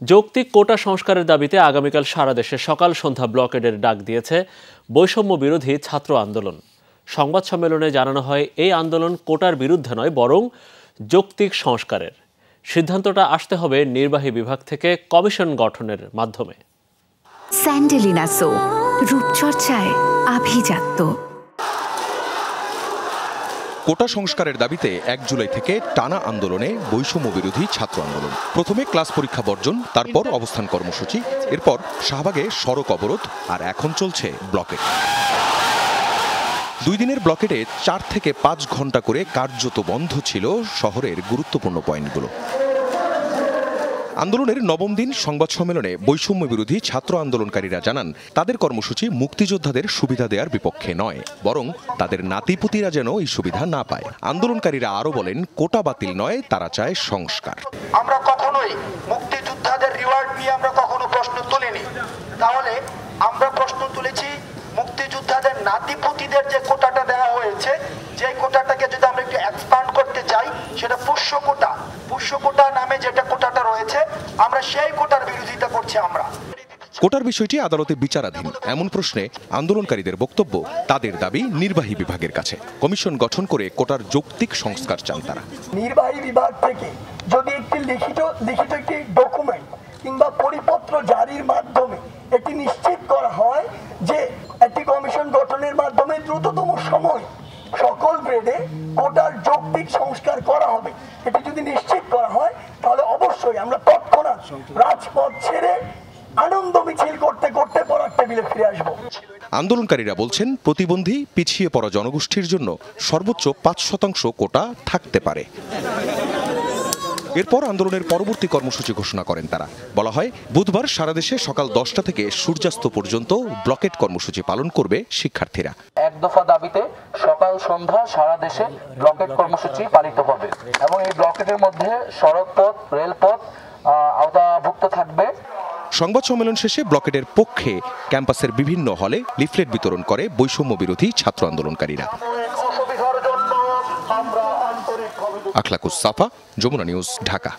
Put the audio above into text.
যৌক্তিক কোটা সংস্কারের দাবিতে আগামীকাল সারা দেশে সকাল সন্ধ্যা ব্লকেডের ডাক দিয়েছে বৈষম্য বিরোধী ছাত্র আন্দোলন। সংবাদ সম্মেলনে জানানো হয়, এই আন্দোলন কোটার বিরুদ্ধে নয়, বরং যৌক্তিক সংস্কারের। সিদ্ধান্তটা আসতে হবে নির্বাহী বিভাগ থেকে কমিশন গঠনের মাধ্যমে। স্যান্ডেলিনা সো, রূপচর্চায় আভিজাত্য। কোটা সংস্কারের দাবিতে ১ জুলাই থেকে টানা আন্দোলনে বৈষম্য বিরোধী ছাত্র আন্দোলন। প্রথমে ক্লাস পরীক্ষা বর্জন, তারপর অবস্থান কর্মসূচি, এরপর শাহবাগে সড়ক অবরোধ, আর এখন চলছে ব্লকেড। ২ দিনের ব্লকেডে ৪ থেকে ৫ ঘন্টা করে কার্যত বন্ধ ছিল শহরের গুরুত্বপূর্ণ পয়েন্টগুলো। আন্দোলনের নবম দিন সংবাদ সম্মেলনে বৈষম্য বিরোধী ছাত্র আন্দোলনকারীরা জানান, তাদের কর্মসূচি মুক্তিযোদ্ধাদের সুবিধা দেওয়ার বিপক্ষে নয়, বরং তাদের নাতিপুতিরা যেন এই সুবিধা না পায়। আন্দোলনকারীরা আরো বলেন, কোটা বাতিল নয়, তারা চায় সংস্কার। আমরা কখনোই মুক্তিযোদ্ধাদের রিওয়ার্ড নিয়ে আমরা কখনো প্রশ্ন তুলিনি, তাহলে আমরা প্রশ্ন তুলেছি মুক্তিযোদ্ধাদের নাতিপুতিদের যে কোটাটা দেওয়া হয়েছে, যে কোটাটাকে যদি আমরা একটু এক্সপান্ড করতে চাই, সেটা পুষ্য কোটা নামে যেটা কোটাটা রয়েছে, আমরা সেই কোটার বিরোধিতা করছি। আমরা কোটার বিষয়টি আদালতে বিচারাধীন এমন প্রশ্নে আন্দোলনকারীদের বক্তব্য, তাদের দাবি নির্বাহী বিভাগের কাছে কমিশন গঠন করে কোটার যৌক্তিক সংস্কার চান তারা। নির্বাহী বিভাগ থেকে যদি একটি লিখিত একটি ডকুমেন্ট কিংবা পরিপত্র জারির মাধ্যমে এটি নিশ্চিত করা হয় যে একটি কমিশন গঠনের মাধ্যমে দ্রুততম সময় সকল গ্রেডে কোটার যৌক্তিক সংস্কার করা হবে, এটি যদি নিশ্চিত করা হয়, তাহলে অবশ্যই আমরা তৎক্ষণাৎ রাজপথ ছেড়ে আনন্দ মিছিল করতে করতে পড়ার টেবিলে ফিরে আসবো। আন্দোলনকারীরা বলছেন, প্রতিবন্ধী পিছিয়ে পড়া জনগোষ্ঠীর জন্য সর্বোচ্চ ৫% কোটা থাকতে পারে। এরপর আন্দোলনের পরবর্তী কর্মসূচি ঘোষণা করেন তারা। বলা হয়, বুধবার সারা দেশে সকাল 10টা থেকে সূর্যাস্ত পর্যন্ত ব্লকেড কর্মসূচি পালন করবে শিক্ষার্থীরা। এক দফা দাবিতে সকাল সন্ধ্যা সারা দেশে ব্লকেড কর্মসূচি পালিত হবে এবং এই ব্লকেডের মধ্যে সড়কপথ, রেলপথ আওতাভুক্ত থাকবে। সংবাদ সম্মেলন শেষে ব্লকেডের পক্ষে ক্যাম্পাসের বিভিন্ন হলে লিফলেট বিতরণ করে বৈষম্য বিরোধী ছাত্র আন্দোলনকারীরা। আখলাকুস সাফা, যমুনা নিউজ, ঢাকা।